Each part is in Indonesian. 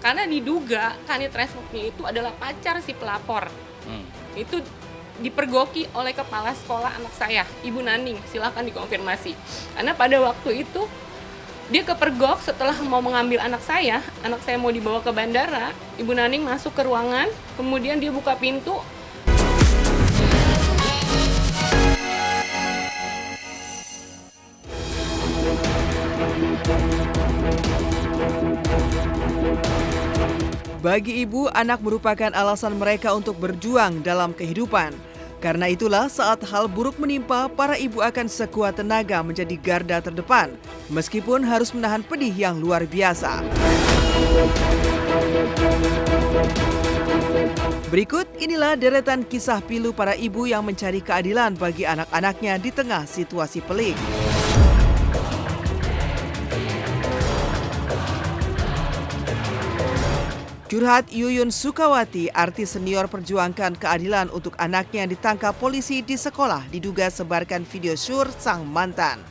karena diduga Kanit Resmoknya itu adalah pacar si pelapor. Itu dipergoki oleh kepala sekolah anak saya, Ibu Naning, silahkan dikonfirmasi. Karena pada waktu itu dia kepergok setelah mau mengambil anak saya mau dibawa ke bandara, Ibu Naning masuk ke ruangan, kemudian dia buka pintu. Bagi ibu, anak merupakan alasan mereka untuk berjuang dalam kehidupan. Karena itulah saat hal buruk menimpa, para ibu akan sekuat tenaga menjadi garda terdepan, meskipun harus menahan pedih yang luar biasa. Berikut inilah deretan kisah pilu para ibu yang mencari keadilan bagi anak-anaknya di tengah situasi pelik. Curhat Yuyun Sukawati, artis senior perjuangkan keadilan untuk anaknya yang ditangkap polisi di sekolah diduga sebarkan video syur sang mantan.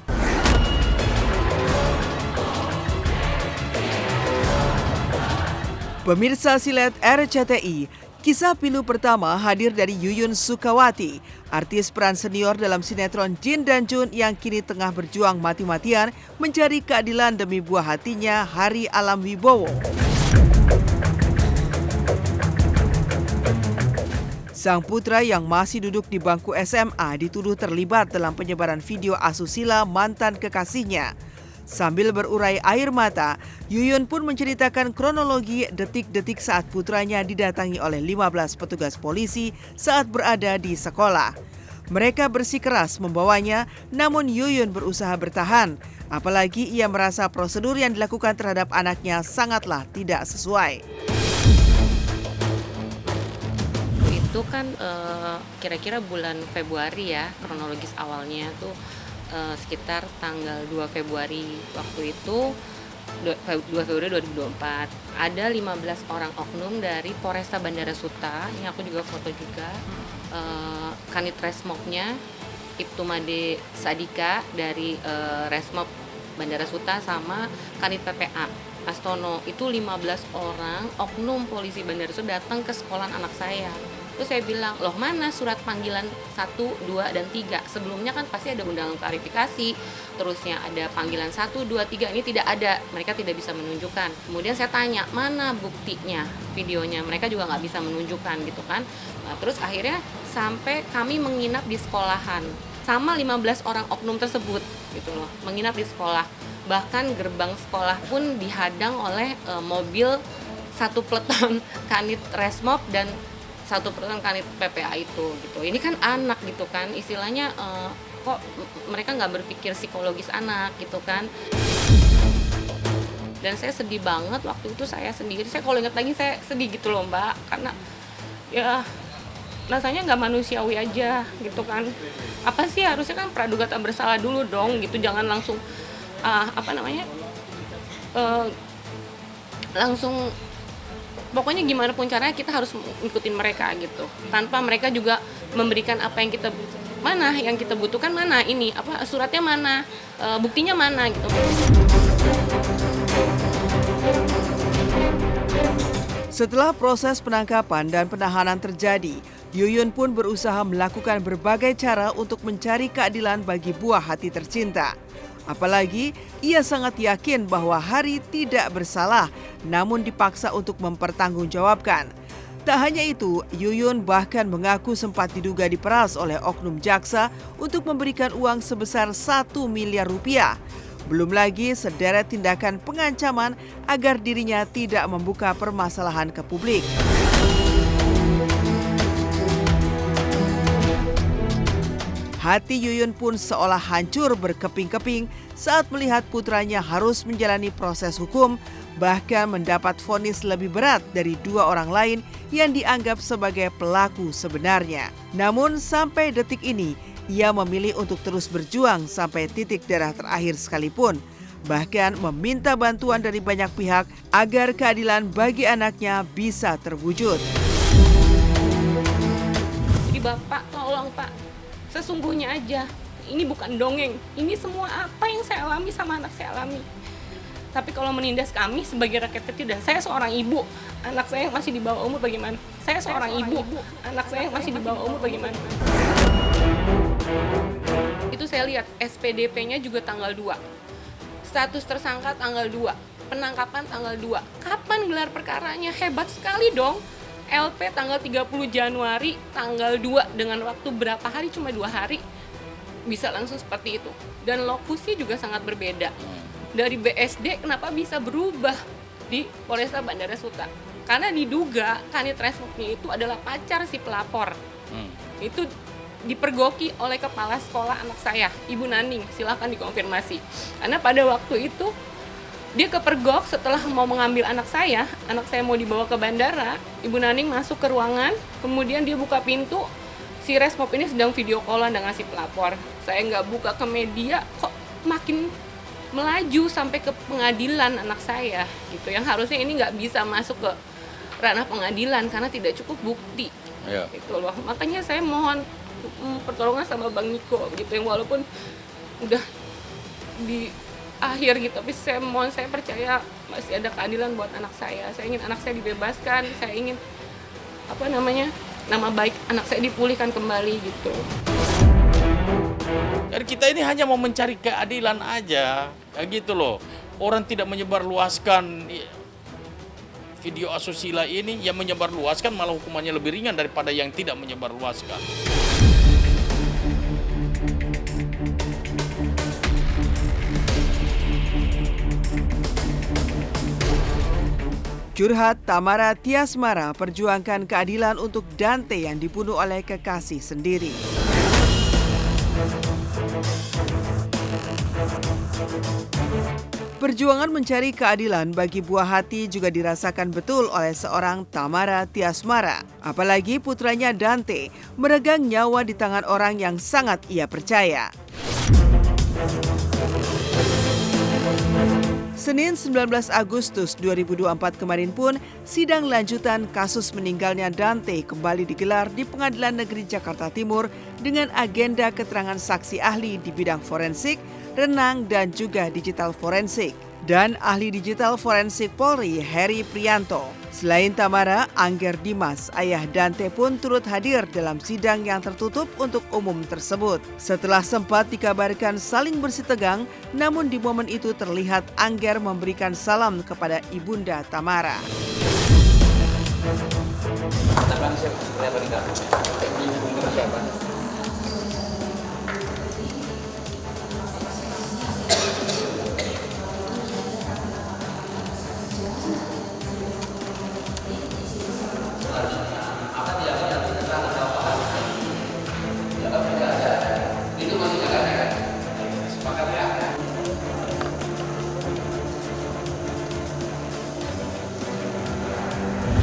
Pemirsa Silet RCTI, kisah pilu pertama hadir dari Yuyun Sukawati, artis peran senior dalam sinetron Jin dan Jun yang kini tengah berjuang mati-matian mencari keadilan demi buah hatinya Hari Alam Wibowo. Sang putra yang masih duduk di bangku SMA dituduh terlibat dalam penyebaran video asusila mantan kekasihnya. Sambil berurai air mata, Yuyun pun menceritakan kronologi detik-detik saat putranya didatangi oleh 15 petugas polisi saat berada di sekolah. Mereka bersikeras membawanya, namun Yuyun berusaha bertahan. Apalagi ia merasa prosedur yang dilakukan terhadap anaknya sangatlah tidak sesuai. Itu kan kira-kira bulan Februari ya, kronologis awalnya tuh sekitar tanggal 2 Februari waktu itu, 2 Februari 2024. Ada 15 orang oknum dari Polresta Bandara Suta, ini aku juga foto juga, Kanit Resmoknya, Ibtu Made Sadika dari Resmob Bandara Suta sama Kanit PPA Astono. Itu 15 orang oknum polisi Bandara Suta datang ke sekolah anak saya. Terus saya bilang, loh mana surat panggilan 1, 2, dan 3? Sebelumnya kan pasti ada undangan klarifikasi, terusnya ada panggilan 1, 2, 3, ini tidak ada, mereka tidak bisa menunjukkan. Kemudian saya tanya, mana buktinya, videonya? Mereka juga nggak bisa menunjukkan gitu kan. Nah, terus akhirnya sampai kami menginap di sekolahan, sama 15 orang oknum tersebut gitu loh, menginap di sekolah. Bahkan gerbang sekolah pun dihadang oleh mobil satu peleton Kanit Resmob dan satu peleton Kanit PPA itu gitu. Ini kan anak gitu kan, istilahnya kok mereka nggak berpikir psikologis anak gitu kan. Dan saya sedih banget waktu itu, saya sendiri, saya kalau ingat lagi saya sedih gitu loh Mbak, karena ya rasanya nggak manusiawi aja gitu kan. Apa sih, harusnya kan praduga tak bersalah dulu dong gitu, jangan langsung langsung pokoknya gimana pun caranya kita harus ngikutin mereka gitu, tanpa mereka juga memberikan apa yang kita butuhkan, mana ini apa suratnya, mana buktinya, mana gitu. Setelah proses penangkapan dan penahanan terjadi, Yuyun pun berusaha melakukan berbagai cara untuk mencari keadilan bagi buah hati tercinta. Apalagi ia sangat yakin bahwa Hari tidak bersalah, namun dipaksa untuk mempertanggungjawabkan. Tak hanya itu, Yuyun bahkan mengaku sempat diduga diperas oleh oknum jaksa untuk memberikan uang sebesar 1 miliar rupiah. Belum lagi sederet tindakan pengancaman agar dirinya tidak membuka permasalahan ke publik. Hati Yuyun pun seolah hancur berkeping-keping saat melihat putranya harus menjalani proses hukum, bahkan mendapat vonis lebih berat dari 2 orang lain yang dianggap sebagai pelaku sebenarnya. Namun sampai detik ini, ia memilih untuk terus berjuang sampai titik darah terakhir sekalipun, bahkan meminta bantuan dari banyak pihak agar keadilan bagi anaknya bisa terwujud. Jadi Bapak, tolong Pak, sesungguhnya aja, ini bukan dongeng, ini semua apa yang saya alami sama anak saya alami. Tapi kalau menindas kami sebagai rakyat kecil, dan saya seorang ibu, anak saya yang masih di bawah umur bagaimana? Saya seorang ibu, anak saya yang masih di bawah umur bagaimana? Itu saya lihat SPDP-nya juga tanggal 2. Status tersangka tanggal 2. Penangkapan tanggal 2. Kapan gelar perkaranya? Hebat sekali dong. LP tanggal 30 Januari, tanggal 2 dengan waktu berapa hari? Cuma 2 hari. Bisa langsung seperti itu. Dan lokusnya juga sangat berbeda. Dari BSD kenapa bisa berubah di Polresta Bandara Suta? Karena diduga Kanit Resmob-nya itu adalah pacar si pelapor. Itu dipergoki oleh kepala sekolah anak saya, Ibu Naning. Silakan dikonfirmasi. Karena pada waktu itu dia kepergok setelah mau mengambil anak saya mau dibawa ke bandara. Ibu Naning masuk ke ruangan, kemudian dia buka pintu. Si Resmob ini sedang video callan dengan si pelapor. Saya nggak buka ke media, kok makin melaju sampai ke pengadilan anak saya gitu, yang harusnya ini nggak bisa masuk ke ranah pengadilan karena tidak cukup bukti. Gitu loh, makanya saya mohon pertolongan sama Bang Niko gitu, yang walaupun udah di akhir gitu, tapi saya mohon, saya percaya masih ada keadilan buat anak saya ingin anak saya dibebaskan, saya ingin nama baik anak saya dipulihkan kembali gitu. Jadi kita ini hanya mau mencari keadilan aja, kayak gitu loh. Orang tidak menyebarluaskan video asusila ini, yang menyebarluaskan malah hukumannya lebih ringan daripada yang tidak menyebarluaskan. Curhat Tamara Tiasmara perjuangkan keadilan untuk Dante yang dibunuh oleh kekasih sendiri. Perjuangan mencari keadilan bagi buah hati juga dirasakan betul oleh seorang Tamara Tiasmara. Apalagi putranya Dante meregang nyawa di tangan orang yang sangat ia percaya. Senin 19 Agustus 2024 kemarin pun, sidang lanjutan kasus meninggalnya Dante kembali digelar di Pengadilan Negeri Jakarta Timur dengan agenda keterangan saksi ahli di bidang forensik, renang, dan juga digital forensik. Dan ahli digital forensik Polri, Heri Prianto. Selain Tamara, Angger Dimas, ayah Dante pun turut hadir dalam sidang yang tertutup untuk umum tersebut. Setelah sempat dikabarkan saling bersitegang, namun di momen itu terlihat Angger memberikan salam kepada ibunda Tamara.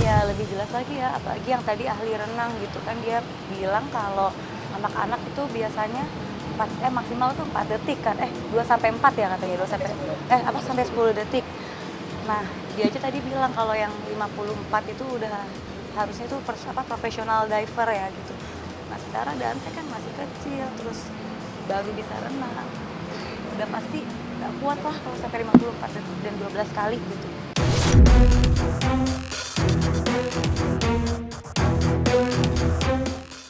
Ya lebih jelas lagi ya, apalagi yang tadi ahli renang gitu kan, dia bilang kalau anak-anak itu biasanya maksimal tuh 4 detik kan, 2-4 ya katanya, sampai 10 detik. Nah dia aja tadi bilang kalau yang 54 itu udah harusnya itu profesional diver ya gitu. Nah sementara Dante kan masih kecil, terus baru bisa renang, udah pasti gak kuat lah kalau sampai 54 detik dan 12 kali gitu.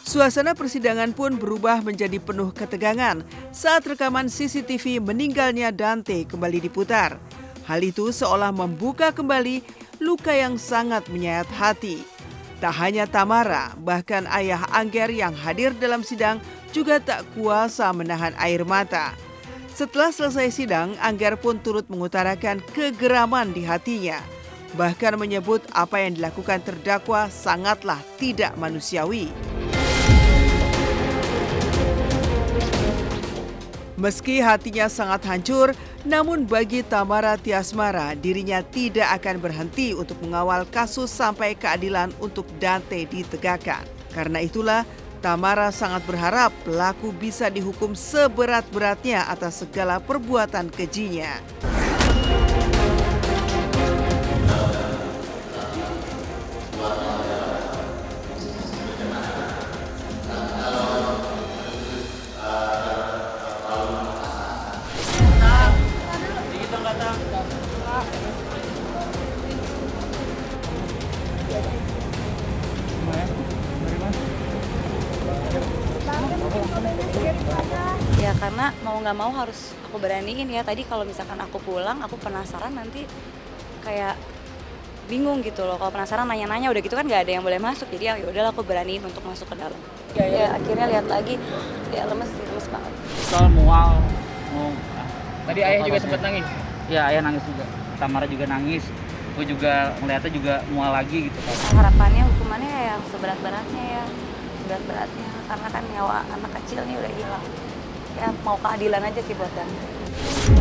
Suasana persidangan pun berubah menjadi penuh ketegangan saat rekaman CCTV meninggalnya Dante kembali diputar. Hal itu seolah membuka kembali luka yang sangat menyayat hati. Tak hanya Tamara, bahkan ayah Angger yang hadir dalam sidang juga tak kuasa menahan air mata. Setelah selesai sidang, Angger pun turut mengutarakan kegeraman di hatinya. Bahkan menyebut apa yang dilakukan terdakwa sangatlah tidak manusiawi. Meski hatinya sangat hancur, namun bagi Tamara Tiasmara, dirinya tidak akan berhenti untuk mengawal kasus sampai keadilan untuk Dante ditegakkan. Karena itulah, Tamara sangat berharap pelaku bisa dihukum seberat-beratnya atas segala perbuatan kejinya. karena mau nggak mau harus aku beraniin ya. Tadi kalau misalkan aku pulang, aku penasaran nanti kayak bingung gitu loh. Kalau penasaran nanya-nanya udah gitu kan nggak ada yang boleh masuk. Jadi ya udahlah aku beraniin untuk masuk ke dalam. Ya akhirnya lihat lagi, ya lemes sih, lemes banget. Soal mual, Tadi ayah juga sempat nangis. Ya ayah nangis juga, Tamara juga nangis. Gue juga ngeliatnya juga mual lagi gitu kan. Harapannya hukumannya ya yang seberat-beratnya ya, seberat-beratnya. Karena kan nyawa anak kecil nih udah hilang. Ya mau keadilan aja sih buat Dante.